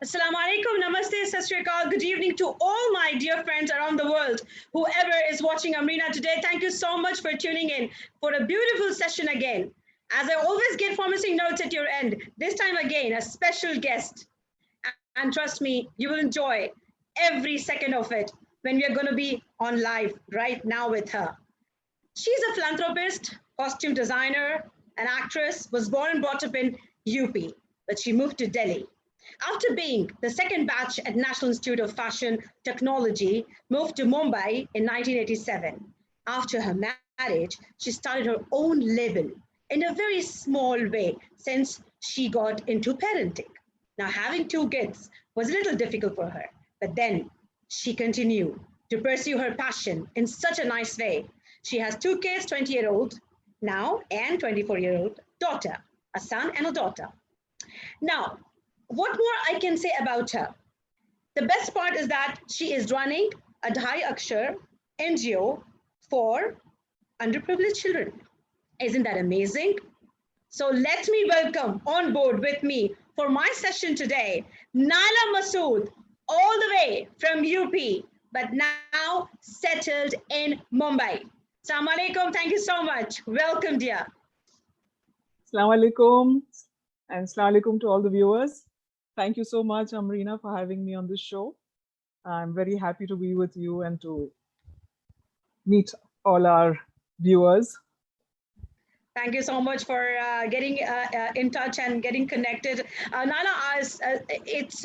Assalamu alaikum, namaste, sat sri akal. Good evening to all my dear friends around the world. Whoever is watching Amrina today, thank you so much for tuning in for a beautiful session again. As I always get promising notes at your end, this time again, a special guest. And trust me, you will enjoy every second of it when we are going to be on live right now with her. She's a philanthropist, costume designer, an actress, was born and brought up in UP, but she moved to Delhi. After being the second batch at National Institute of Fashion Technology, moved to Mumbai in 1987. After her marriage, she started her own label in a very small way since she got into parenting. Now, having two kids was a little difficult for her, but then she continued to pursue her passion in such a nice way. She has two kids, 20-year-old now and 24-year-old daughter, a son and a daughter. Now, what more I can say about her? The best part is that she is running a Dhai Akshar NGO for underprivileged children. Isn't that amazing? So let me welcome on board with me for my session today, Nyla Masood, all the way from UP, but now settled in Mumbai. Assalamu alaikum. Thank you so much. Welcome, dear. Assalamu alaikum, and assalamu alaikum to all the viewers. Thank you so much, Amrina, for having me on this show. I'm very happy to be with you and to meet all our viewers. Thank you so much for getting in touch and getting connected. Nala, it's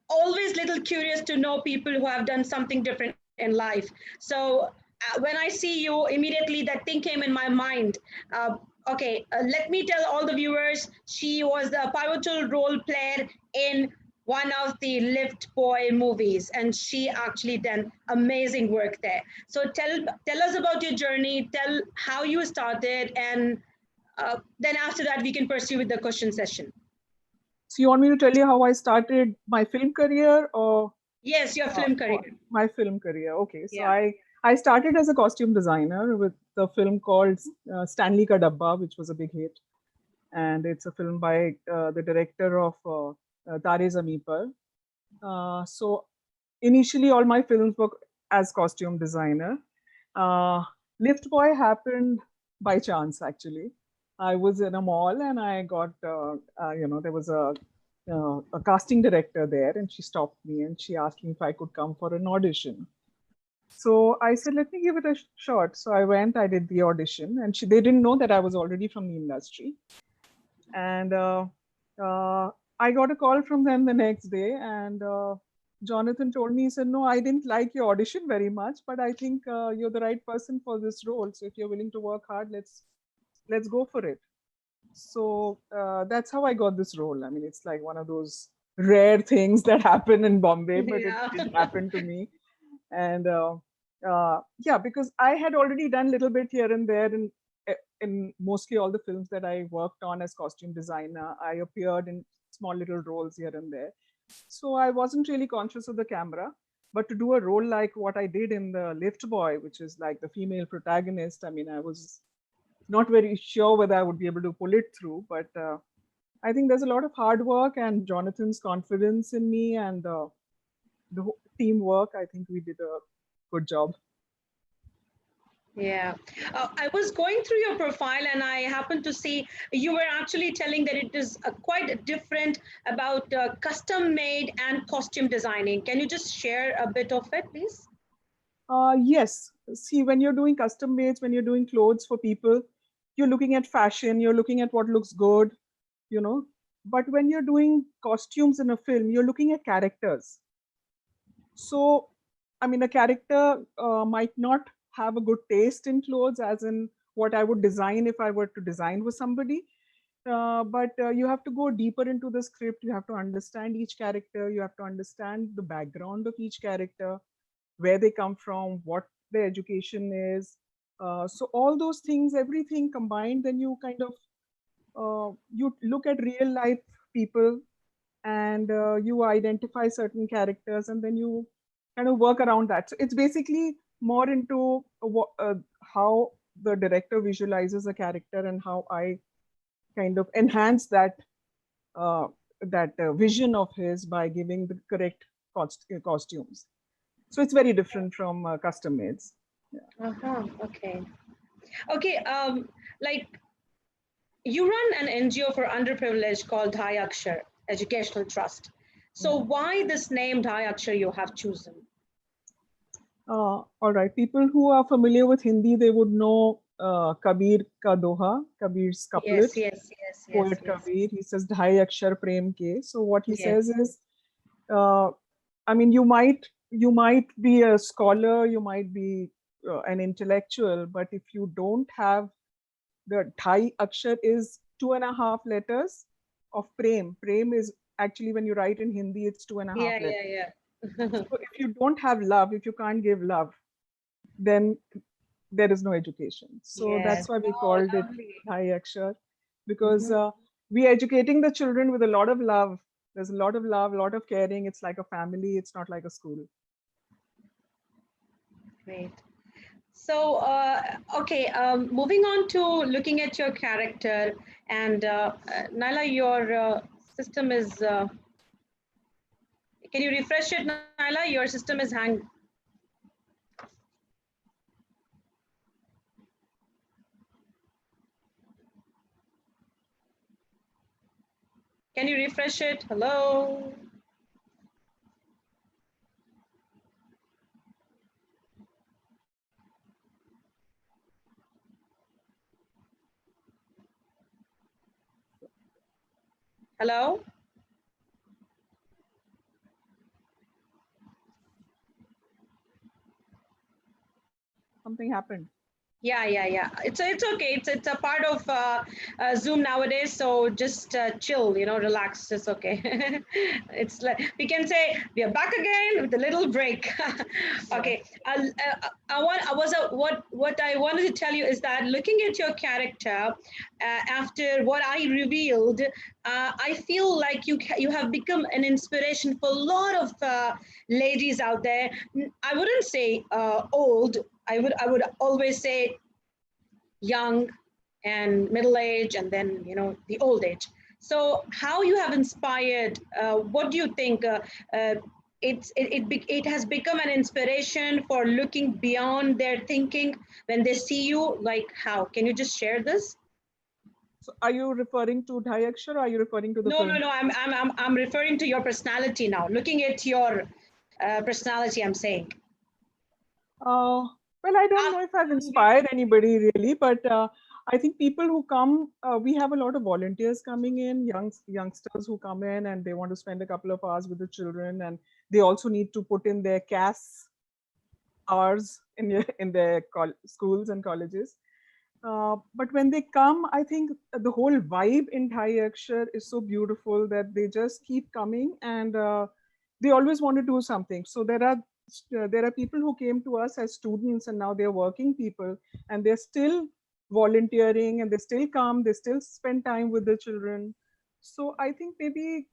always little curious to know people who have done something different in life. So when I see you, immediately that thing came in my mind. Okay, let me tell all the viewers, she was the pivotal role player in one of the Lift Boy movies, and she actually done amazing work there. So tell us about your journey, tell how you started, and then after that we can pursue with the question session. So you want me to tell you how I started my film career, or? Yes, your film career. My film career. Okay, so yeah. I started as a costume designer with a film called Stanley Ka Dabba, which was a big hit, and it's a film by the director of Tare Zameen Par. So initially, all my films were as costume designer. Lift Boy happened by chance, actually. I was in a mall and I got, there was a casting director there, and she stopped me and she asked me if I could come for an audition. So I said, let me give it a shot. So I went, I did the audition, and they didn't know that I was already from the industry. And I got a call from them the next day, and Jonathan told me, he said, no, I didn't like your audition very much, but I think you're the right person for this role. So if you're willing to work hard, let's go for it. So that's how I got this role. I mean, it's like one of those rare things that happen in Bombay, but it happened to me. And yeah, because I had already done a little bit here and there in mostly all the films that I worked on as costume designer. I appeared in small little roles here and there. So I wasn't really conscious of the camera. But to do a role like what I did in the Lift Boy, which is like the female protagonist, I mean, I was not very sure whether I would be able to pull it through. But I think there's a lot of hard work and Jonathan's confidence in me and the teamwork. I think we did a good job. Yeah, I was going through your profile and I happened to see you were actually telling that it is quite different about custom made and costume designing. Can you just share a bit of it, please? Yes. See, when you're doing custom made, when you're doing clothes for people, you're looking at fashion, you're looking at what looks good, you know. But when you're doing costumes in a film, you're looking at characters. So, I mean, a character might not have a good taste in clothes, as in what I would design if I were to design with somebody. But you have to go deeper into the script. You have to understand each character. You have to understand the background of each character, where they come from, what their education is. So all those things, everything combined, then you kind of, you look at real life people and you identify certain characters and then you kind of work around that. So it's basically more into how the director visualizes a character and how I kind of enhance that vision of his by giving the correct costumes. So it's very different from custom mades. Yeah. Okay. Okay. Like, you run an NGO for underprivileged called Dhai Akshar Educational Trust. So why this name Dhai Akshar you have chosen? All right. People who are familiar with Hindi, they would know Kabir ka doha, Kabir's couplet. Yes. Poet Kabir. He says Dhai Akshar Prem Ke. So what he says is, I mean, you might be a scholar, you might be an intellectual, but if you don't have the Dhai Akshar is 2.5 letters of Prem. Prem is actually, when you write in Hindi, it's 2.5 letters. Yeah. So if you don't have love, if you can't give love, then there is no education. So that's why we called it Dhai Akshar, because we are educating the children with a lot of love. There's a lot of love, a lot of caring. It's like a family. It's not like a school. Great. So, okay, moving on to looking at your character, and Nyla, your system is, can you refresh it, Nyla? Your system is hanged. Can you refresh it? Hello? Hello? Something happened. Yeah. It's okay. It's a part of Zoom nowadays. So just chill, relax. It's okay. It's like we can say we are back again with a little break. Okay. What I wanted to tell you is that looking at your character after what I revealed, I feel like you have become an inspiration for a lot of ladies out there. I wouldn't say old. I would always say young and middle age, and then the old age. So how you have inspired? What do you think? It has become an inspiration for looking beyond their thinking when they see you. Like how? Can you just share this? So are you referring to Dhai Akshar, or are you referring to the film? No. I'm referring to your personality now. Looking at your personality, I'm saying. Well, I don't know if I've inspired anybody really, but I think people who come, we have a lot of volunteers coming in, youngsters who come in and they want to spend a couple of hours with the children, and they also need to put in their CAS hours in their schools and colleges. But when they come, I think the whole vibe in Dhai Akshar is so beautiful that they just keep coming, and they always want to do something. So there are people who came to us as students, and now they're working people, and they're still volunteering, and they still come, they still spend time with the children. So I think maybe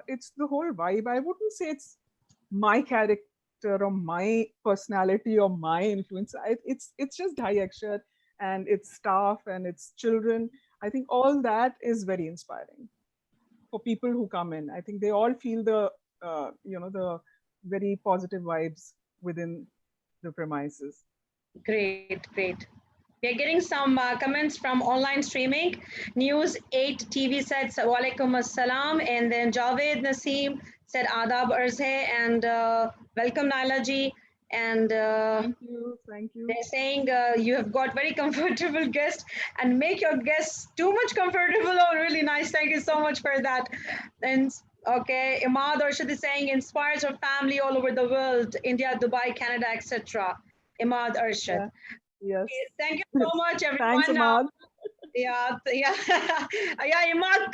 it's the whole vibe. I wouldn't say it's my character or my personality or my influence. It's just Dhai Akshar and its staff and its children. I think all that is very inspiring for people who come in. I think they all feel the the very positive vibes within the premises. Great. We are getting some comments from online streaming. News 8 TV said Walaikum Assalam, and then Javed Naseem said Adab Arz hai, and welcome Nyla ji. And thank you. They're saying you have got very comfortable guests, and make your guests too much comfortable. Oh, really nice. Thank you so much for that. And okay, Imad Arshad is saying inspires our family all over the world, India, Dubai, Canada, etc. Imad Arshad. Yes. Okay, thank you so much, everyone. Thanks, Imad. Yeah. Imad,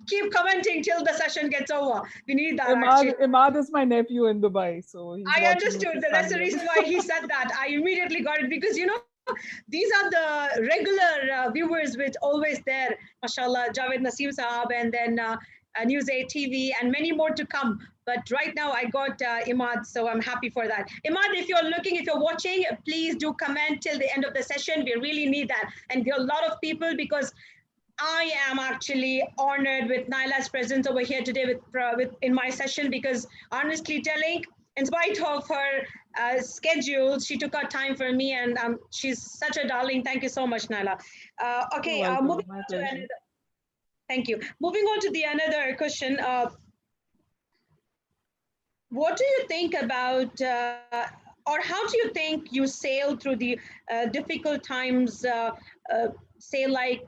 keep commenting till the session gets over. We need that. Imad is my nephew in Dubai, so I understood. That's the reason why he said that. I immediately got it, because these are the regular viewers which always there. Mashallah, Javed Naseem Sahab, and then News 8 TV, and many more to come. But right now I got Imad, so I'm happy for that. Imad, if you're watching, please do comment till the end of the session. We really need that. And there are a lot of people, because I am actually honored with Nyla's presence over here today in my session, because honestly telling, in spite of her schedule, she took out time for me, and she's such a darling. Thank you so much, Nyla. You're Okay, welcome. moving My on to pleasure. another. Thank you. Moving on to the another question. What do you think about, or how do you think you sail through the difficult times, say like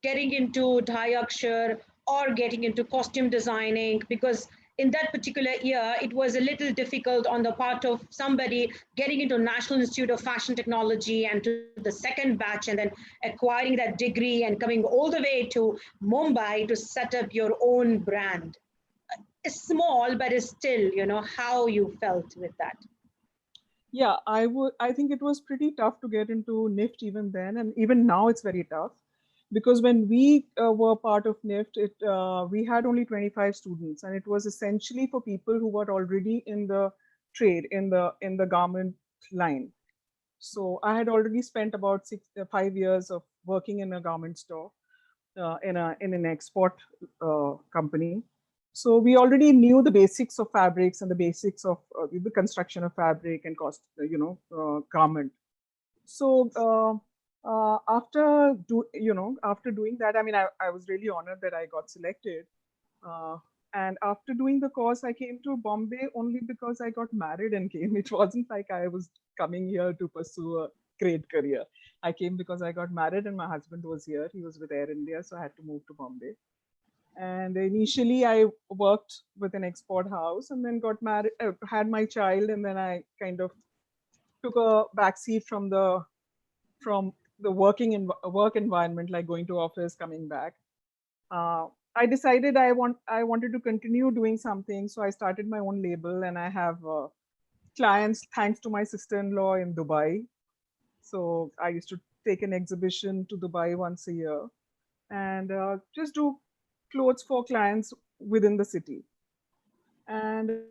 getting into Dhai Akshar or getting into costume designing? Because in that particular year, it was a little difficult on the part of somebody getting into National Institute of Fashion Technology and to the second batch, and then acquiring that degree and coming all the way to Mumbai to set up your own brand. It's small, but it's still, how you felt with that. Yeah, I think it was pretty tough to get into NIFT even then, and even now it's very tough, because when we were part of NIFT, we had only 25 students, and it was essentially for people who were already in the trade, in the garment line. So I had already spent about 5 years of working in a garment store, in an export company. So we already knew the basics of fabrics and the basics of the construction of fabric and garment. So after doing that, I mean, I was really honored that I got selected. Uh, and after doing the course, I came to Bombay only because I got married and came. It wasn't like I was coming here to pursue a great career. I came because I got married and my husband was here. He was with Air India, so I had to move to Bombay. And initially, I worked with an export house, and then got married, had my child, and then I kind of took a backseat from the work environment, like going to office, coming back. I decided I wanted to continue doing something, so I started my own label, and I have clients thanks to my sister-in-law in Dubai. So I used to take an exhibition to Dubai once a year, and just do clothes for clients within the city. And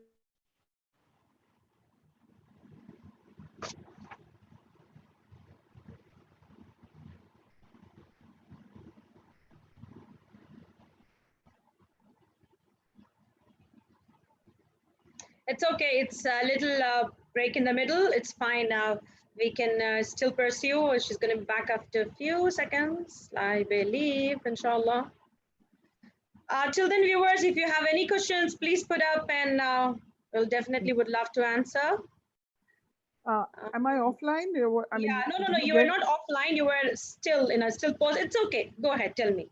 It's okay. It's a little break in the middle. It's fine now. We can still pursue. She's going to be back after a few seconds, I believe, inshallah. Till then, viewers, if you have any questions, please put up, and we'll definitely would love to answer. am I offline? I mean, yeah, no, did you you were get? not offline. You were still in a still pause. It's okay. Go ahead. Tell me.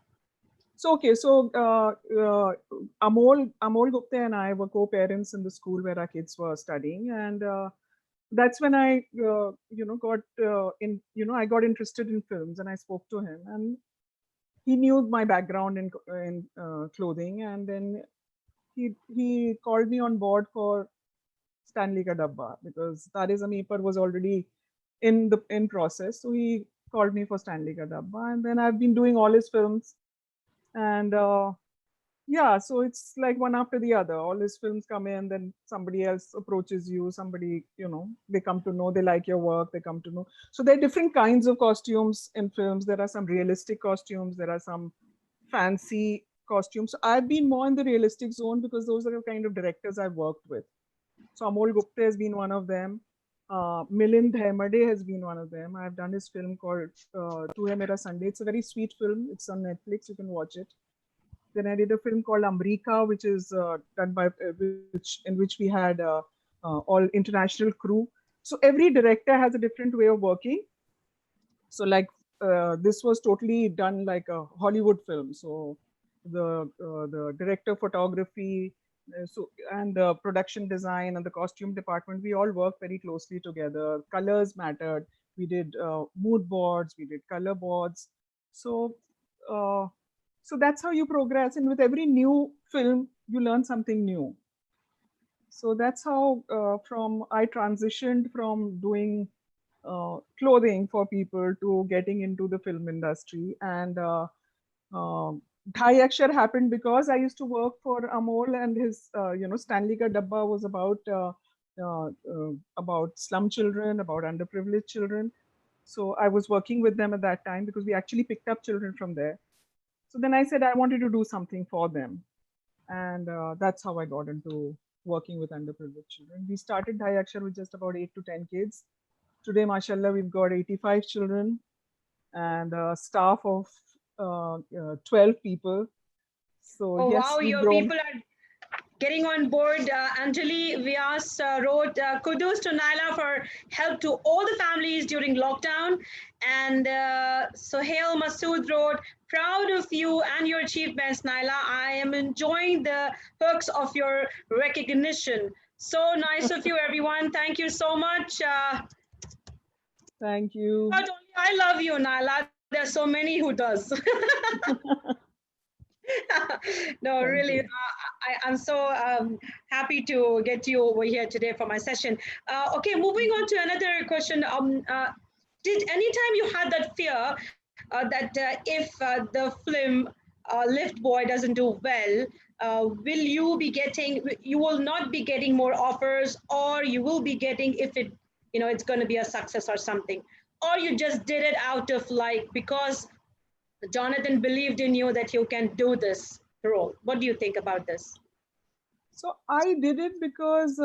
So okay, so Amol Gupta and I were co-parents in the school where our kids were studying, and that's when I I got interested in films, and I spoke to him, and he knew my background in clothing, and then he called me on board for Stanley Ka Dabba, because Tare Zameen Par was already in process, so he called me for Stanley Ka Dabba, and then I've been doing all his films, and yeah, so it's like one after the other. All his films come in, then somebody else approaches you, somebody, they come to know, they like your work, they come to know. So there are different kinds of costumes in films. There are some realistic costumes, there are some fancy costumes. So I've been more in the realistic zone because those are the kind of directors I've worked with. So Amol Gupta has been one of them. Milind Hemade has been one of them. I've done his film called Tu Hai Mera Sunday. It's a very sweet film. It's on Netflix. You can watch it. Then I did a film called Amrika, which is done by in which we had all international crew. So every director has a different way of working. So like this was totally done like a Hollywood film. So the director photography, and the production design and the costume department, we all worked very closely together. Colors mattered. We did mood boards. We did color boards. So. So that's how you progress, and with every new film you learn something new. So that's how from I transitioned from doing clothing for people to getting into the film industry. And Dhai Akshar happened because I used to work for Amol, and his Stanley Ka Dabba was about slum children, about underprivileged children. So I was working with them at that time because we actually picked up children from there. So then I said I wanted to do something for them. And that's how I got into working with underprivileged children. We started Dhai Akshar with just about 8 to 10 kids. Today, mashallah, we've got 85 children and a staff of 12 people. So Oh, yes, wow, we've your grown. people are getting on board. Anjali Vyas wrote, kudos to Nyla for help to all the families during lockdown. And Sohail Masood wrote, proud of you and your achievements, Nyla. I am enjoying the perks of your recognition. So nice of you, everyone. Thank you so much. Thank you. Not only I love you, Nyla. There's so many who does. No, really, I'm so happy to get you over here today for my session. Okay, moving on to another question. Did anytime you had that fear that if the film Lift Boy doesn't do well, will you be getting, you will not be getting more offers, or you will be getting if it, it's going to be a success or something, or you just did it out of like, because Jonathan believed in you that you can do this role. What do you think about this? So I did it because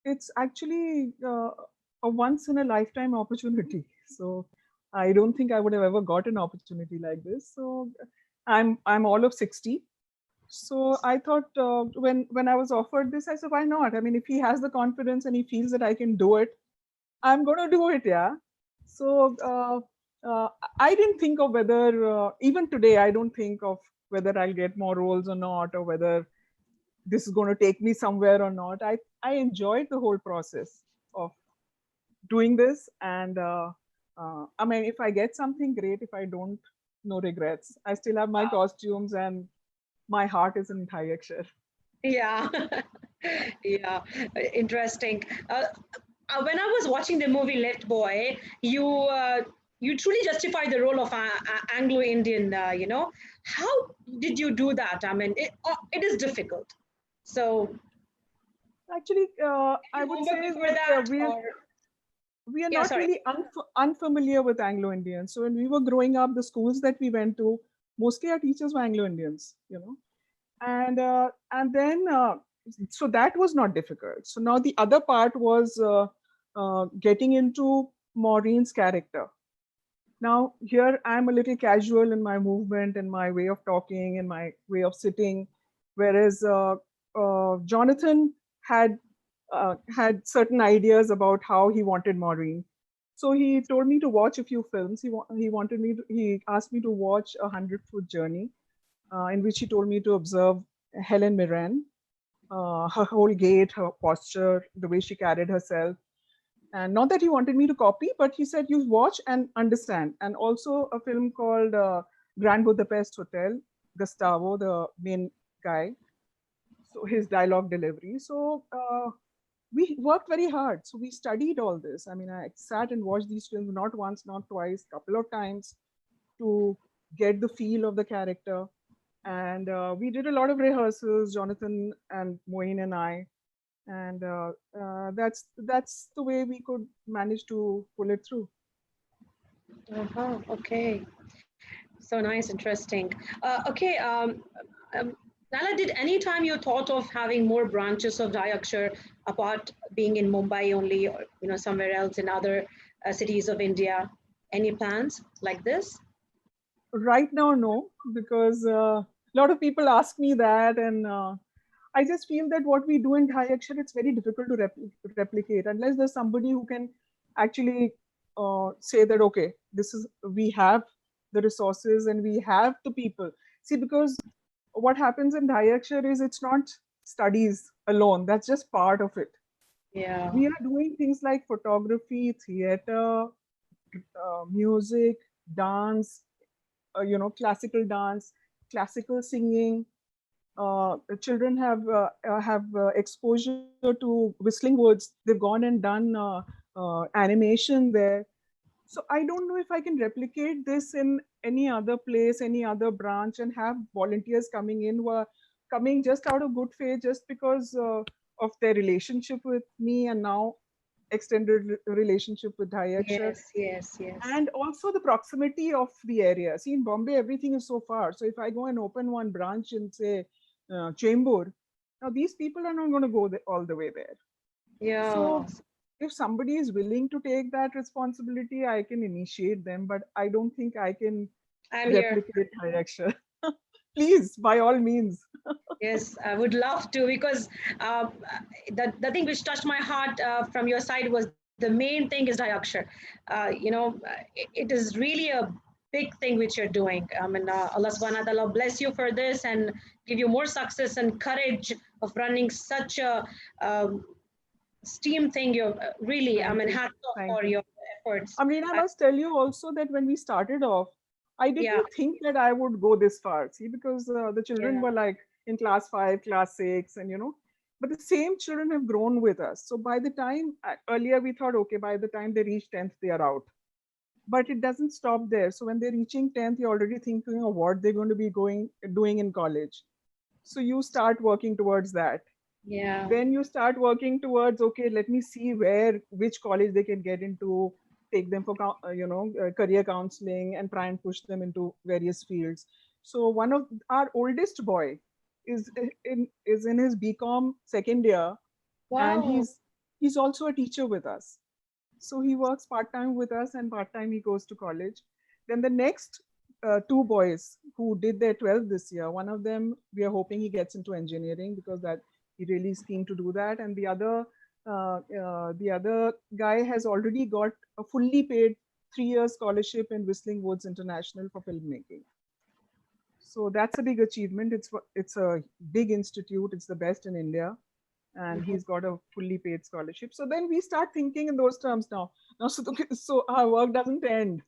it's actually a once in a lifetime opportunity. So I don't think I would have ever got an opportunity like this. So I'm all of 60. So I thought when I was offered this, I said, why not? I mean, if he has the confidence and he feels that I can do it, I'm going to do it. Yeah. So I didn't think of whether, even today, I don't think of whether I'll get more roles or not, or whether this is going to take me somewhere or not. I enjoyed the whole process of doing this. And I mean, if I get something, great. If I don't, no regrets. I still have my costumes and my heart is in Dhai Akshar. Yeah. Yeah, interesting. When I was watching the movie Left Boy, you truly justify the role of Anglo-Indian. How did you do that? I mean, it is difficult. So actually, I would say before that that, or we are yeah, not sorry. really unfamiliar with Anglo-Indians. So when we were growing up, the schools that we went to, mostly our teachers were Anglo-Indians, and then so that was not difficult. So now the other part was getting into Maureen's character. Now here I'm a little casual in my movement and my way of talking and my way of sitting, whereas Jonathan had certain ideas about how he wanted Maureen. So he told me to watch a few films. He asked me to watch A 100-Foot Journey, in which he told me to observe Helen Mirren, her whole gait, her posture, the way she carried herself. And not that he wanted me to copy, but he said, you watch and understand. And also a film called Grand Budapest Hotel, Gustavo, the main guy, so his dialogue delivery. So we worked very hard. So we studied all this. I mean, I sat and watched these films not once, not twice, couple of times to get the feel of the character. And we did a lot of rehearsals, Jonathan and Moeen and I. And that's the way we could manage to pull it through. Okay. So nice, interesting. Okay. Nala, did any time you thought of having more branches of Dhai Akshar apart being in Mumbai only, or somewhere else in other cities of India? Any plans like this? Right now, no, because a lot of people ask me that, and I just feel that what we do in Dhai Akshar, it's very difficult to replicate unless there's somebody who can actually say that, okay, we have the resources and we have the people. See, because what happens in Dhai Akshar is it's not studies alone. That's just part of it. Yeah. We are doing things like photography, theater, music, dance, classical dance, classical singing. Children have exposure to Whistling Woods. They've gone and done animation there. So I don't know if I can replicate this in any other place, any other branch, and have volunteers coming in who are coming just out of good faith, just because of their relationship with me, and now extended relationship with Dhai Akshar. Yes. And also the proximity of the area. See, in Bombay, everything is so far. So if I go and open one branch in, say, Chembur, now these people are not going to go all the way there. Yeah. So if somebody is willing to take that responsibility, I can initiate them, but I don't think I can replicate Dhai Akshar. Please, by all means. Yes, I would love to, because the thing which touched my heart from your side was the main thing is Dhai Akshar. It is really a big thing which you're doing. I mean, Allah subhanahu wa ta'ala bless you for this and give you more success and courage of running such a STEAM thing. You're really, hats off for your efforts. I mean, I must tell you also that when we started off, I didn't think that I would go this far. See, because the children were like in class 5, class 6, and but the same children have grown with us. So by the time, earlier we thought, okay, by the time they reach 10th, they are out. But it doesn't stop there. So when they're reaching 10th, you're already thinking of what they're going to be doing in college. So you start working towards that. Yeah. Then you start working towards, okay, let me see which college they can get into, take them for career counseling and try and push them into various fields. So one of our oldest boy is in his BCom second year. Wow. And he's also a teacher with us. So he works part-time with us and part-time he goes to college. Then the next 2 boys who did their 12th this year, one of them, we are hoping he gets into engineering because that he really is keen to do that. And the other guy has already got a fully paid 3-year scholarship in Whistling Woods International for filmmaking. So that's a big achievement. It's a big institute. It's the best in India. And he's got a fully paid scholarship. So then we start thinking in those terms now. So our work doesn't end.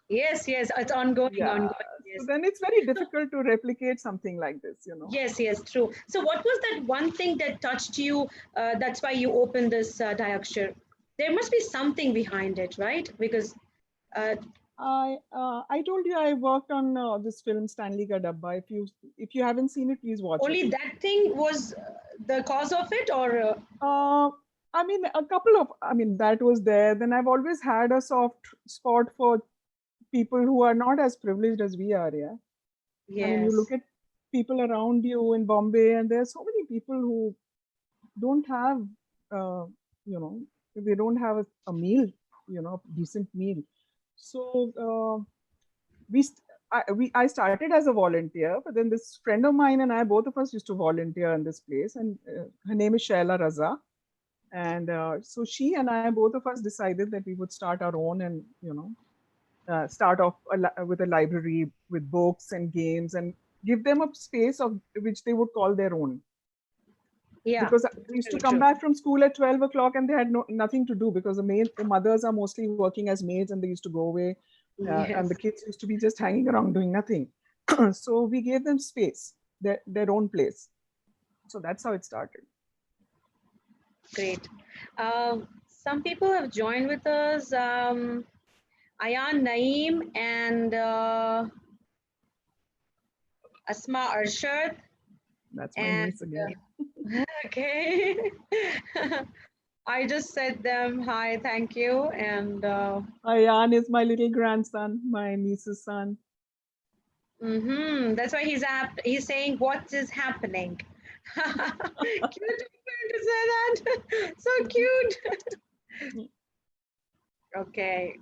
Yes, it's ongoing. Yeah. Yes. So then it's very difficult to replicate something like this, Yes, true. So what was that one thing that touched you? That's why you opened this Dhai Akshar. There must be something behind it, right? Because I told you I worked on this film Stanley Ka Dabba. If you haven't seen it, please watch it. Only that thing was the cause of it, or? I mean, that was there. Then I've always had a soft spot for people who are not as privileged as we are. Yeah. Yes. I mean, you look at people around you in Bombay, and there's so many people who don't have, they don't have a meal, decent meal. So I started as a volunteer, but then this friend of mine and I, both of us used to volunteer in this place, and her name is Shaila Raza. And so she and I, both of us decided that we would start our own and, start off with a library with books and games and give them a space of which they would call their own. Yeah. Because we used to come back from school at 12 o'clock and they had nothing to do because the mothers are mostly working as maids and they used to go away. And the kids used to be just hanging around doing nothing. So we gave them space, their own place. So that's how it started. Great. Some people have joined with us. Ayan Naeem and Asma Arshad. That's my niece again. Okay. I just said them hi, thank you. And Ayan is my little grandson, my niece's son. That's why he's saying what is happening. Cute to say that. So cute. Okay.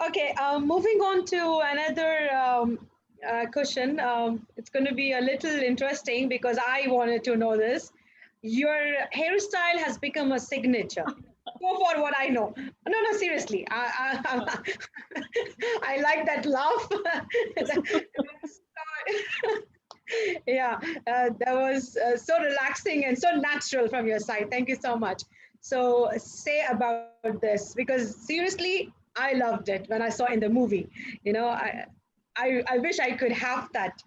Okay, moving on to another question. It's going to be a little interesting because I wanted to know this. Your hairstyle has become a signature. Go for what I know. No, seriously. I like that laugh. Yeah, that was so relaxing and so natural from your side. Thank you so much. So say about this, because seriously, I loved it when I saw in the movie. I wish I could have that,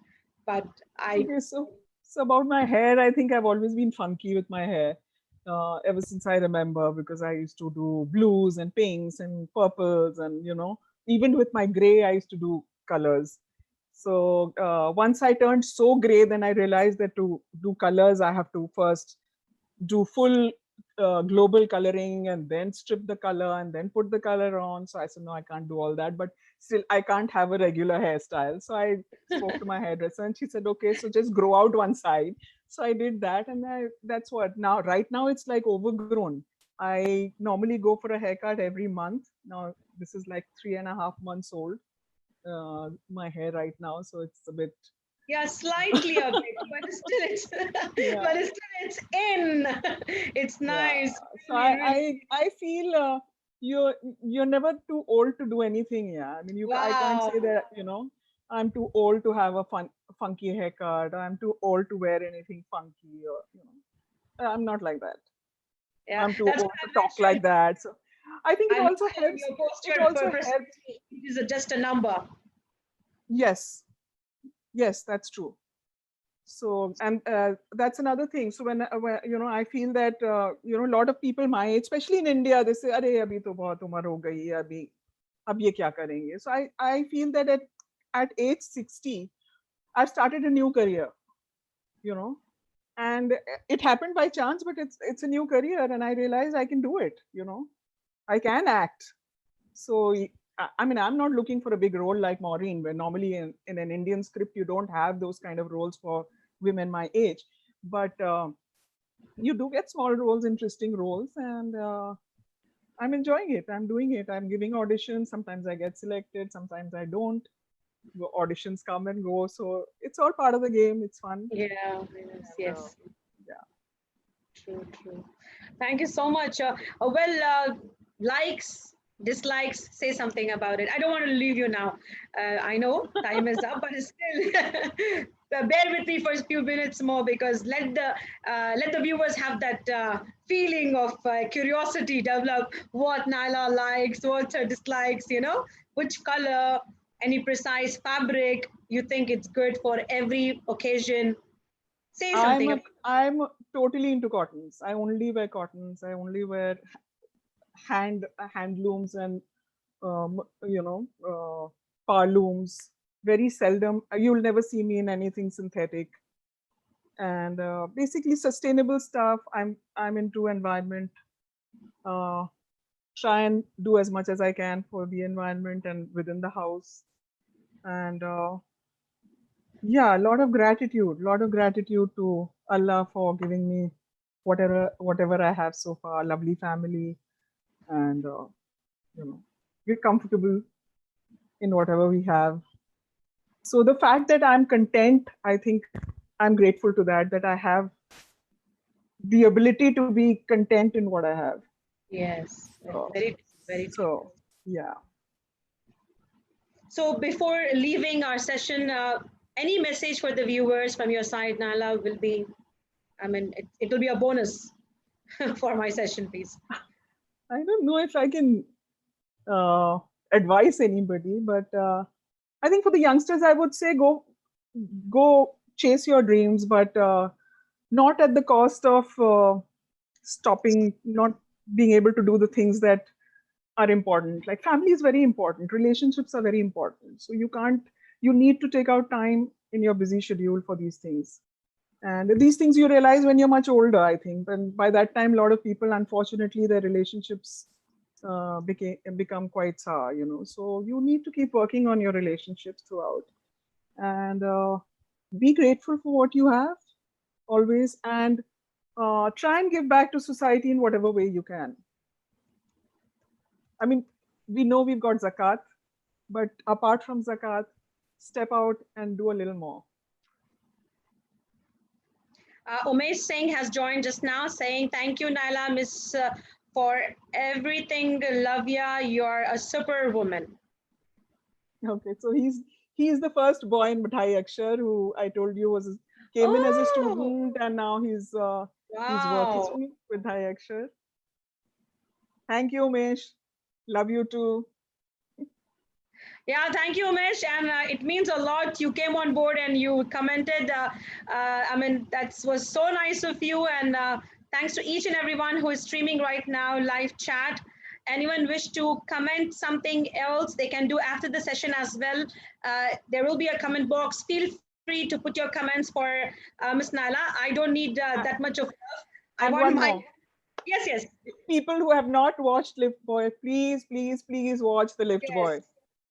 but Okay, so about my hair, I think I've always been funky with my hair ever since I remember, because I used to do blues and pinks and purples and, even with my gray, I used to do colors. So once I turned so gray, then I realized that to do colors, I have to first do full global coloring and then strip the color and then put the color on. So I said, no, I can't do all that, but still I can't have a regular hairstyle. So I spoke to my hairdresser and she said, okay, so just grow out one side. So I did that, and that's what now, right now it's like overgrown. I normally go for a haircut every month. Now this is like 3.5 months old, my hair right now. So it's a bit, Yeah, slightly a bit, but still it's yeah. but still it's in. It's nice. Yeah. So Really, really. I feel you're never too old to do anything. Yeah, I mean, I can't Wow. say that, I'm too old to have a funky haircut. I'm too old to wear anything funky, or I'm not like that. Yeah, I'm too that's old what to I talk like mentioned. that. So I think it I also mentioned helps. your It posture also for helps. personality is just a number. Yes, yes, that's true. So, and that's another thing. So when I feel that a lot of people my age, especially in India, they say, "Arey, abhi to bahut umar ho gayi hai, abhi ab ye kya karenge?" So I feel that at age 60, I've started a new career, you know, and it happened by chance, but it's a new career, and I realized I can do it. I can act. So I mean, I'm not looking for a big role like Maureen, where normally in an Indian script you don't have those kind of roles for women my age. But you do get small roles, interesting roles, and I'm enjoying it. I'm doing it. I'm giving auditions. Sometimes I get selected, sometimes I don't. The auditions come and go, so it's all part of the game. It's fun. Yeah, yes, And yes. yeah. True, true. Thank you so much. Likes, dislikes, say something about it. I don't want to leave you now. I know time is up, but still, bear with me for a few minutes more, because let the viewers have that feeling of curiosity develop. What Nyla likes, what her dislikes. Which color, any precise fabric you think it's good for every occasion. Say something about. I'm totally into cottons. I only wear cottons. I only wear handlooms and um, you know parlooms. Very seldom. You'll never see me in anything synthetic. And basically sustainable stuff. I'm into environment. Uh, Try and do as much as I can for the environment and within the house. And yeah, a lot of gratitude to Allah for giving me whatever I have so far. Lovely family, and we're comfortable in whatever we have. So the fact that I'm content, I think I'm grateful to that I have the ability to be content in what I have. Yes, So, very, very true. so yeah. So before leaving our session, any message for the viewers from your side, Nyla, will be, I mean, it will be a bonus for my session, please. I don't know if I can advise anybody, but I think for the youngsters, I would say go chase your dreams, but not at the cost of stopping, not being able to do the things that are important. Like family is very important, relationships are very important. So you need to take out time in your busy schedule for these things. And these things you realize when you're much older, I think. And by that time, a lot of people, unfortunately, their relationships become quite sour, So you need to keep working on your relationships throughout, and be grateful for what you have always, and try and give back to society in whatever way you can. I mean, we know we've got zakat, but apart from zakat, step out and do a little more. Umesh Singh has joined just now, saying, thank you, Nyla, Miss, for everything. Love ya. You're a superwoman. Okay, so he's the first boy in Dhai Akshar who I told you came in as a student, and now he's working with Dhai Akshar. Thank you, Umesh. Love you too. Yeah, thank you, Umesh. And it means a lot. You came on board and you commented. I mean, that was so nice of you. And thanks to each and everyone who is streaming right now, live chat. Anyone wish to comment something else, they can do after the session as well. There will be a comment box. Feel free to put your comments for Ms. Nyla. I don't need that much of love. I want my... Yes, yes. People who have not watched Lift Boy, please, please, please watch the Lift Boy.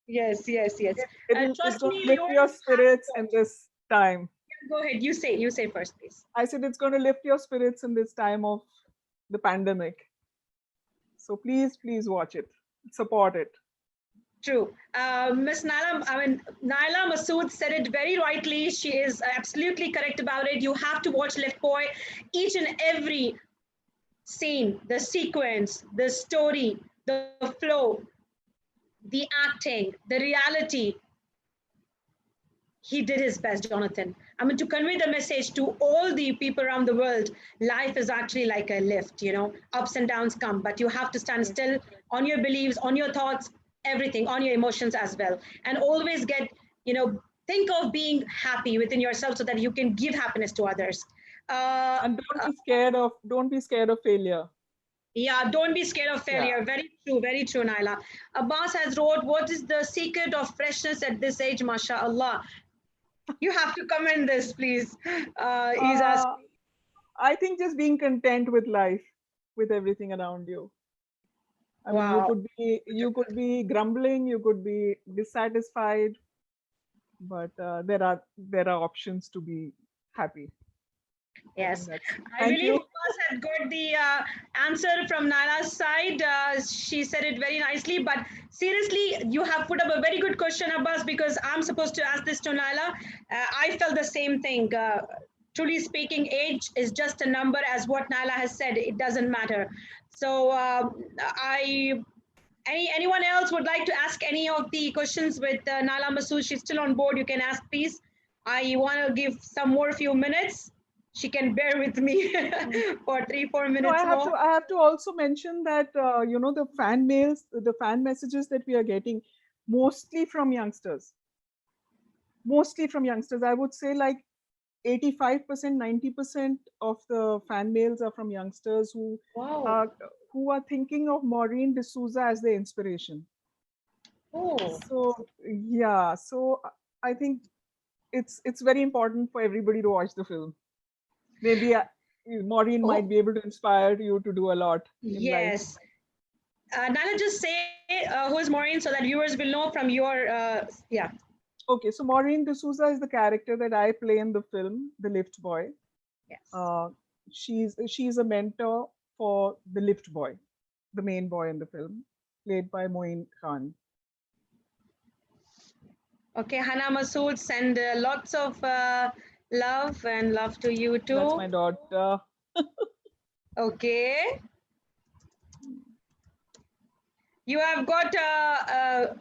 Yes, yes, yes. It's going to lift your spirits in this time. Go ahead. You say first, please. I said it's going to lift your spirits in this time of the pandemic. So please, please watch it. Support it. True. Miss Nyla, Nyla Masood said it very rightly. She is absolutely correct about it. You have to watch Lift Boy. Each and every scene, the sequence, the story, the flow, the acting, the reality. He did his best, Jonathan. To convey the message to all the people around the world, life is actually like a lift, ups and downs come, but you have to stand still on your beliefs, on your thoughts, everything, on your emotions as well. And always think of being happy within yourself so that you can give happiness to others. And don't be scared of failure. Yeah, don't be scared of failure. Yeah. Very true, Nyla. Abbas has wrote, what is the secret of freshness at this age, mashallah? You have to comment this, please. He's asking. I think just being content with life, with everything around you. I mean, you could be grumbling, you could be dissatisfied, but there are options to be happy. Yes, I believe Abbas had got the answer from Nyla's side. She said it very nicely, but seriously, you have put up a very good question, Abbas, because I'm supposed to ask this to Nyla. I felt the same thing. Truly speaking, age is just a number, as what Nyla has said. It doesn't matter. So anyone else would like to ask any of the questions with Nyla Masood? She's still on board. You can ask, please. I want to give some more few minutes. She can bear with me for 3-4 minutes. No, I have to also mention that the fan mails, the fan messages that we are getting, mostly from youngsters. Mostly from youngsters. I would say like 85%, 90% of the fan mails are from youngsters who are thinking of Maureen D'Souza as their inspiration. Oh. So yeah, so I think it's very important for everybody to watch the film. Maybe Maureen might be able to inspire you to do a lot in life. Nyla, just say who is Maureen so that viewers will know from your, Okay, so Maureen D'Souza is the character that I play in the film, The Lift Boy. Yes. She's a mentor for the Lift Boy, the main boy in the film, played by Moin Khan. Okay, Hana Masood, send lots of love to you too. That's my daughter. Okay. You have got a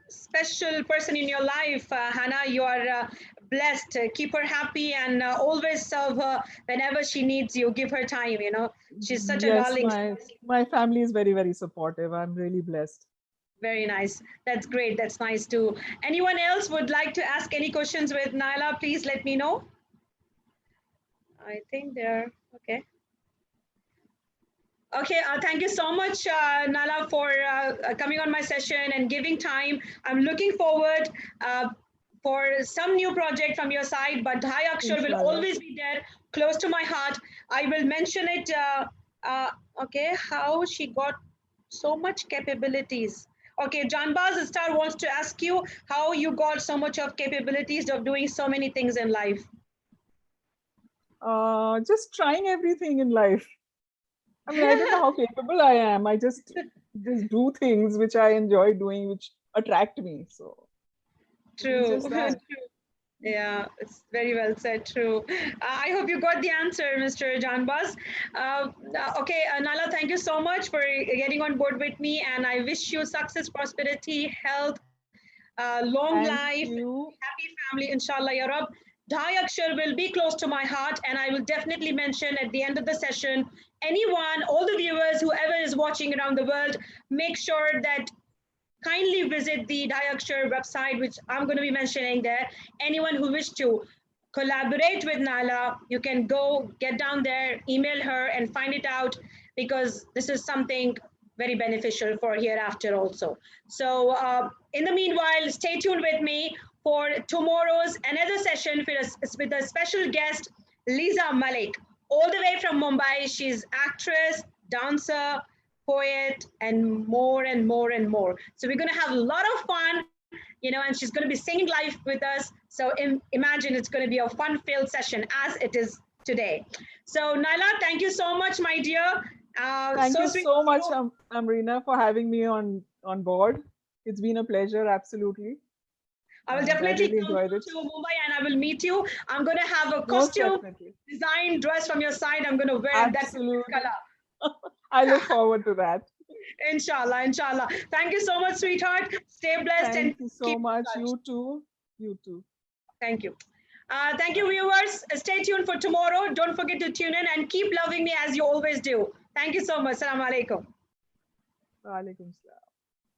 special person in your life, Hannah. You are blessed. Keep her happy and always serve her whenever she needs you. Give her time, She's such a darling. My family is very, very supportive. I'm really blessed. Very nice. That's great. That's nice too. Anyone else would like to ask any questions with Nyla? Please let me know. I think they're okay. Okay, thank you so much, Nyla, for coming on my session and giving time. I'm looking forward for some new project from your side, but Dhai Akshar will always be there, close to my heart. I will mention it, okay, how she got so much capabilities. Okay, Janbaz Star wants to ask you how you got so much of capabilities of doing so many things in life. Just trying everything in life. I mean, I don't know how capable I am. I just do things which I enjoy doing, which attract me. So true. Yeah, it's very well said. True. I hope you got the answer, Mr. Janbaz. Okay, Nyla, thank you so much for getting on board with me, and I wish you success, prosperity, health, long life, happy family, inshallah, ya Rab. Dhai Akshar will be close to my heart, and I will definitely mention at the end of the session, anyone, all the viewers, whoever is watching around the world, make sure that kindly visit the Dhai Akshar website, which I'm going to be mentioning there. Anyone who wish to collaborate with Nyla, you can go, get down there, email her and find it out, because this is something very beneficial for hereafter also. So in the meanwhile, stay tuned with me for tomorrow's another session with a special guest, Lisa Malik. all the way from Mumbai. She's actress, dancer, poet, and more and more and more. So we're going to have a lot of fun, and she's going to be singing live with us. So imagine it's going to be a fun-filled session as it is today. So Nyla, thank you so much, my dear. Thank you so much, Amrina, for having me on board. It's been a pleasure, absolutely. I will definitely come to Mumbai and I will meet you. I'm going to have a costume design dress from your side. I'm going to wear that color. I look forward to that. Inshallah, inshallah. Thank you so much, sweetheart. Stay blessed. Thank you so much. You too. You too. Thank you. Thank you, viewers. Stay tuned for tomorrow. Don't forget to tune in and keep loving me as you always do. Thank you so much. Assalamu alaikum. Wa alaikum salam.